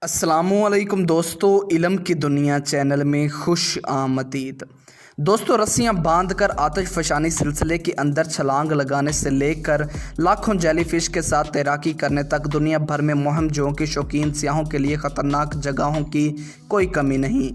अस्सलामुअलैकुम दोस्तों, इल्म की दुनिया चैनल में खुश आमदीद। दोस्तों, रस्सियां बांधकर आतिशफ़शानी सिलसिले के अंदर छलांग लगाने से लेकर लाखों जेलीफिश के साथ तैराकी करने तक दुनिया भर में मुहिम जोओं के शौकीन सियाहों के लिए ख़तरनाक जगहों की कोई कमी नहीं।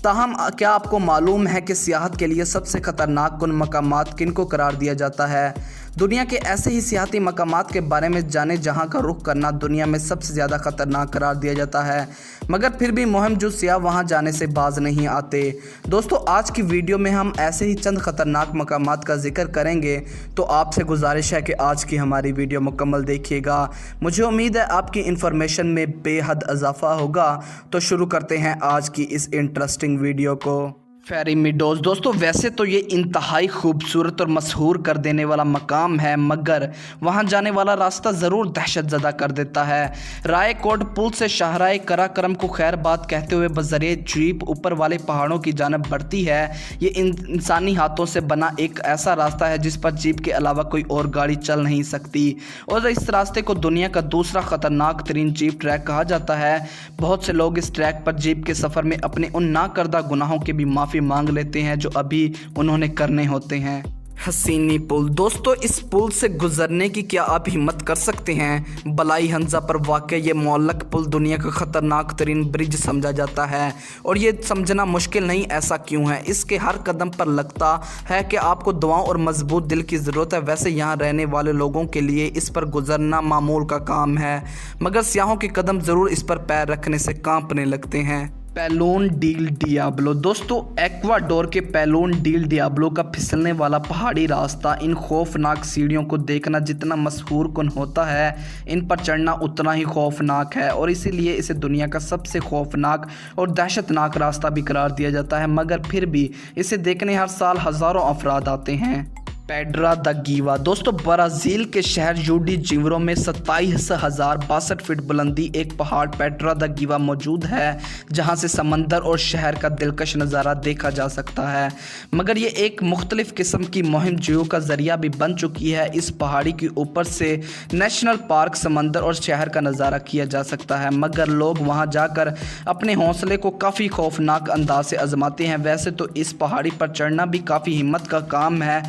ताहम क्या आपको मालूम है कि सियाहत के लिए सबसे ख़तरनाक कुन मकामात किन को करार दिया जाता है? दुनिया के ऐसे ही सियाहती मकामात के बारे में जाने जहां का रुख करना दुनिया में सबसे ज़्यादा ख़तरनाक करार दिया जाता है, मगर फिर भी मुहिम जो सियाह वहां जाने से बाज नहीं आते। दोस्तों, आज की वीडियो में हम ऐसे ही चंद ख़तरनाक मकामात का जिक्र करेंगे, तो आपसे गुजारिश है कि आज की हमारी वीडियो मुकम्मल देखिएगा। मुझे उम्मीद है आपकी इन्फॉर्मेशन में बेहद इजाफा होगा। तो शुरू करते हैं आज की इस इंटरेस्टिंग वीडियो को। फेरी मीडोज़। दोस्तों, वैसे तो ये इंतहाई खूबसूरत और मशहूर कर देने वाला मकाम है, मगर वहाँ जाने वाला रास्ता ज़रूर दहशत ज़दा कर देता है। रायकोट पुल से शाहराए कराकरम को खैरबाद कहते हुए बज़रिए जीप ऊपर वाले पहाड़ों की जानब बढ़ती है। ये इंसानी हाथों से बना एक ऐसा रास्ता है जिस पर जीप के अलावा कोई और गाड़ी चल नहीं सकती, और इस रास्ते को दुनिया का दूसरा ख़तरनाक तरीन जीप ट्रैक कहा जाता है। बहुत से लोग इस ट्रैक पर जीप के सफ़र में अपने उन ना करदा गुनाहों के भी माफ़ी मांग लेते हैं जो अभी उन्होंने करने होते हैं। हसीनी पुल। दोस्तों, इस पुल से गुजरने की क्या आप हिम्मत कर सकते हैं? बलाई हंजा पर वाक़ ये मुअल्लक पुल दुनिया का ख़तरनाक तरीन ब्रिज समझा जाता है, और ये समझना मुश्किल नहीं। ऐसा क्यों है? इसके हर कदम पर लगता है कि आपको दुआओं और मजबूत दिल की ज़रूरत है। वैसे यहाँ रहने वाले लोगों के लिए इस पर गुजरना मामूल का काम है, मगर सियाहों के कदम ज़रूर इस पर पैर रखने से कांपने लगते हैं। पेलोन डील डियाब्लो। दोस्तों, एक्वाडोर के पेलोन डील डियाब्लो का फिसलने वाला पहाड़ी रास्ता इन खौफनाक सीढ़ियों को देखना जितना मशहूर कुन होता है, इन पर चढ़ना उतना ही खौफनाक है, और इसीलिए इसे दुनिया का सबसे खौफनाक और दहशतनाक रास्ता भी करार दिया जाता है। मगर फिर भी इसे देखने हर साल हज़ारों अफराद आते हैं। पेड्रा द गीवा। दोस्तों, ब्राज़ील के शहर यूडी जीवरो में 27,062 फीट बुलंदी एक पहाड़ पेड्रा द गीवा मौजूद है, जहां से समंदर और शहर का दिलकश नज़ारा देखा जा सकता है। मगर ये एक मुख्तलिफ किस्म की मुहिम जियो का ज़रिया भी बन चुकी है। इस पहाड़ी के ऊपर से नेशनल पार्क, समंदर और शहर का नज़ारा किया जा सकता है, मगर लोग वहां जाकर अपने हौसले को काफ़ी खौफनाक अंदाज से आजमाते हैं। वैसे तो इस पहाड़ी पर चढ़ना भी काफ़ी हिम्मत का काम है,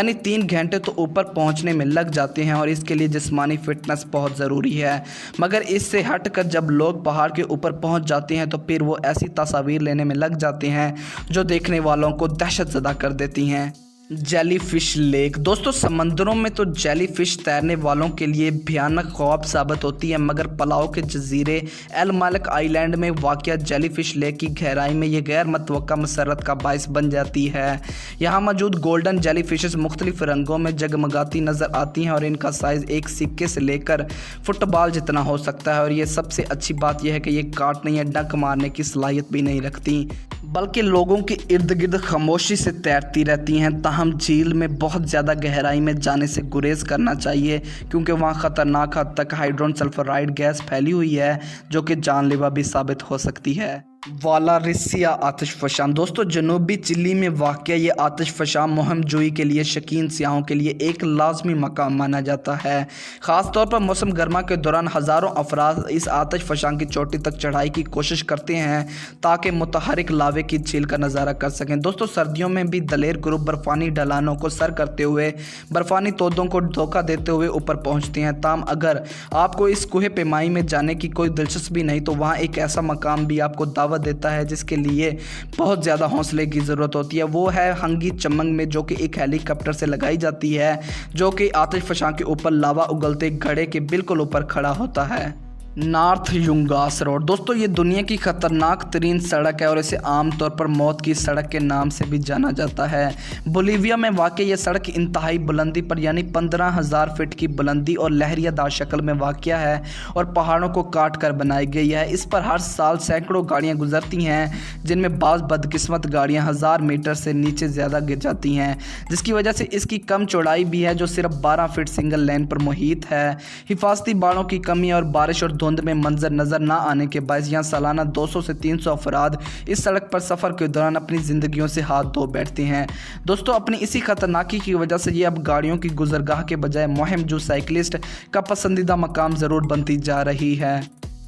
3 घंटे तो ऊपर पहुंचने में लग जाते हैं, और इसके लिए जिस्मानी फिटनेस बहुत ज़रूरी है। मगर इससे हटकर जब लोग पहाड़ के ऊपर पहुंच जाते हैं तो फिर वो ऐसी तस्वीर लेने में लग जाते हैं जो देखने वालों को दहशत ज़दा कर देती हैं। Jellyfish lake. दोस्तों, समंदरों में तो जेलीफिश तैरने वालों के लिए भयानक ख्वाब साबित होती है, मगर पलाव के जजीरे एल मालिक आइलैंड में वाक़या जेलीफिश लेक की गहराई में ये गैर मुतवक्का मसरत का बायस बन जाती है। यहाँ मौजूद गोल्डन जेलीफिशेस मुख्तलिफ रंगों में जगमगाती नज़र आती हैं, और इनका साइज़ एक सिक्के से लेकर फुटबॉल जितना हो सकता है। और ये सबसे अच्छी बात यह है कि ये काटने या डंक मारने की सलाहियत भी नहीं रखती, बल्कि लोगों के इर्द गिर्द खामोशी से तैरती रहती हैं। ताहम झील में बहुत ज़्यादा गहराई में जाने से गुरेज करना चाहिए, क्योंकि वहाँ ख़तरनाक हद तक हाइड्रोजन सल्फराइड गैस फैली हुई है जो कि जानलेवा भी साबित हो सकती है। वालारिसिया आतिशफ़शान। दोस्तों, जनूबी चिली में वाक़या ये आतिशफ़शान मुहिम जोई के लिए शकीन सियाहों के लिए एक लाजमी मकाम माना जाता है। ख़ास तौर पर मौसम गर्मा के दौरान हज़ारों अफराद इस आतिशफ़शान की चोटी तक चढ़ाई की कोशिश करते हैं ताकि मुतहरिक लावे की झील का नज़ारा कर सकें। दोस्तों, सर्दियों में भी दलेर ग्रुप बर्फ़ानी ढलानों को सर करते हुए बर्फ़ानी तोदों को धोखा देते हुए ऊपर पहुँचते हैं। ताम अगर आपको इस कोहे पेमाई में जाने की कोई दिलचस्पी नहीं, तो वहाँ एक ऐसा मकाम भी आपको दावत देता है जिसके लिए बहुत ज़्यादा हौसले की ज़रूरत होती है। वो है हंगी चमंग में, जो कि एक हेलीकॉप्टर से लगाई जाती है, जो कि आतिशफ़शान के ऊपर लावा उगलते घड़े के बिल्कुल ऊपर खड़ा होता है। North Yungas road. दोस्तों, ये दुनिया की ख़तरनाक तरीन सड़क है, और इसे आमतौर पर मौत की सड़क के नाम से भी जाना जाता है। बोलीविया में वाक़ ये सड़क इंतहाई बुलंदी पर 15,000 फीट की बुलंदी और लहरियादार शक्ल में वाक़ है, और पहाड़ों को काट कर बनाई गई है। इस पर हर साल सैकड़ों गाड़ियाँ गुजरती हैं, जिनमें बाज़ बदकिस्मत गाड़ियाँ 1000 मीटर से नीचे ज़्यादा गिर जाती हैं, जिसकी वजह से इसकी कम चौड़ाई भी है, जो सिर्फ 12 फीट सिंगल लेन पर मुहित है। हिफाजती बाड़ों की कमी और बारिश और धुंध में मंजर नजर ना आने के बायस यहाँ सालाना 200 से 300 अफराद इस सड़क पर सफ़र के दौरान अपनी ज़िंदगियों से हाथ धो बैठते हैं। दोस्तों, अपनी इसी खतरनाकी की वजह से ये अब गाड़ियों की गुजरगाह के बजाय मुहिम जो साइकिलिस्ट का पसंदीदा मकाम ज़रूर बनती जा रही है।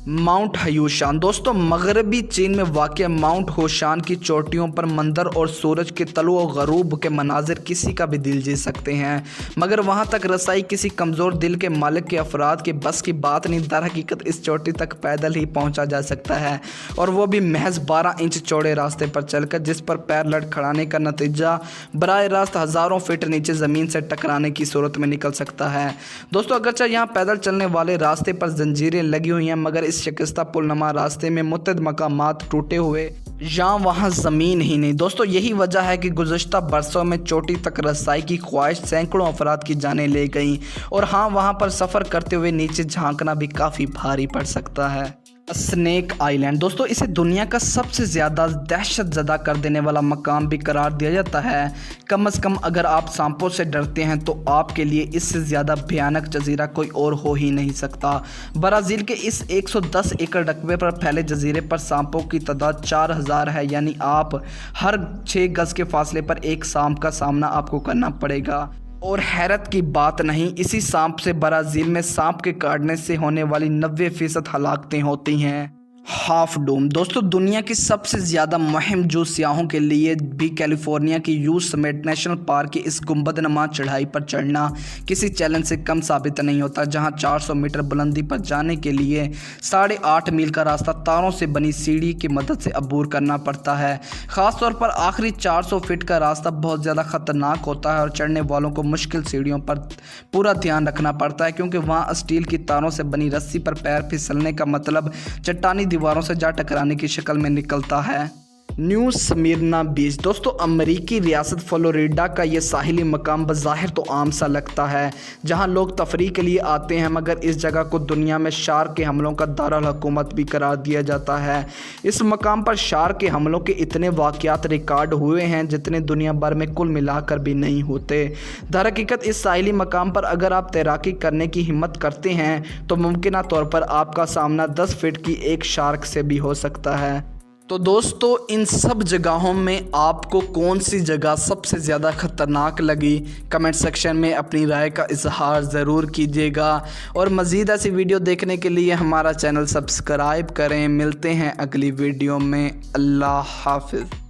माउंट हयूशान दोस्तों, मगरबी चीन में वाक़या माउंट होशान की चोटियों पर मंदिर और सूरज के तलु और गरूब के मनाजिर किसी का भी दिल जीत सकते हैं, मगर वहां तक रसाई किसी कमज़ोर दिल के मालिक के अफराद की बस की बात नहीं। दर हकीकत इस चोटी तक पैदल ही पहुंचा जा सकता है, और वो भी महज 12 इंच चौड़े रास्ते पर चलकर, जिस पर पैर लड़खड़ाने का नतीजा बराह रास्त हज़ारों फीट नीचे ज़मीन से टकराने की सूरत में निकल सकता है। दोस्तों, अगरचे यहाँ पैदल चलने वाले रास्ते पर जंजीरें लगी हुई हैं, मगर इस शिकस्ता पुलनुमा रास्ते में मुतअद्दिद मकामात टूटे हुए या वहाँ ज़मीन ही नहीं। दोस्तों, यही वजह है कि गुज़श्ता बरसों में चोटी तक रसाई की ख्वाहिश सैकड़ों अफराद की जानें ले गई, और हाँ, वहाँ पर सफ़र करते हुए नीचे झांकना भी काफ़ी भारी पड़ सकता है। स्नेक आइलैंड दोस्तों, इसे दुनिया का सबसे ज़्यादा दहशत ज़दा कर देने वाला मकाम भी करार दिया जाता है। कम से कम अगर आप सांपों से डरते हैं तो आपके लिए इससे ज़्यादा भयानक जजीरा कोई और हो ही नहीं सकता। ब्राज़ील के इस 110 एकड़ रकबे पर फैले जजीरे पर सांपों की तादाद 4000 है, यानी आप हर 6 गज़ के फासले पर एक सांप का सामना आपको करना पड़ेगा। और हैरत की बात नहीं, इसी सांप से ब्राज़ील में सांप के काटने से होने वाली 90% हलाकतें होती हैं। हाफ डोम दोस्तों, दुनिया की सबसे ज़्यादा मुहिम जो सियाहों के लिए भी कैलिफोर्निया की योसेमिटे नेशनल पार्क की इस गुंबदनुमा चढ़ाई पर चढ़ना किसी चैलेंज से कम साबित नहीं होता, जहां 400 मीटर बुलंदी पर जाने के लिए 8.5 मील का रास्ता तारों से बनी सीढ़ी की मदद से अबूर करना पड़ता है। ख़ास तौर पर आखिरी 400 फीट का रास्ता बहुत ज़्यादा ख़तरनाक होता है, और चढ़ने वालों को मुश्किल सीढ़ियों पर पूरा ध्यान रखना पड़ता है, क्योंकि वहाँ स्टील की तारों से बनी रस्सी पर पैर फिसलने का मतलब चट्टानी दीवारों से जा टकराने की शक्ल में निकलता है। न्यू स्मिर्ना बीच दोस्तों, अमेरिकी रियासत फ्लोरिडा का ये साहिली मकाम बज़ाहिर तो आम सा लगता है, जहां लोग तफरीह के लिए आते हैं, मगर इस जगह को दुनिया में शार्क के हमलों का दारुल हुकूमत भी करार दिया जाता है। इस मकाम पर शार्क के हमलों के इतने वाक़यात रिकॉर्ड हुए हैं जितने दुनिया भर में कुल मिलाकर भी नहीं होते। दरहकीकत इस साहिली मकाम पर अगर आप तैराकी करने की हिम्मत करते हैं तो मुमकिन तौर पर आपका सामना 10 फीट की एक शार्क से भी हो सकता है। तो दोस्तों, इन सब जगहों में आपको कौन सी जगह सबसे ज़्यादा ख़तरनाक लगी, कमेंट सेक्शन में अपनी राय का इजहार ज़रूर कीजिएगा, और मज़ीद ऐसी वीडियो देखने के लिए हमारा चैनल सब्सक्राइब करें। मिलते हैं अगली वीडियो में। अल्लाह हाफ़िज़।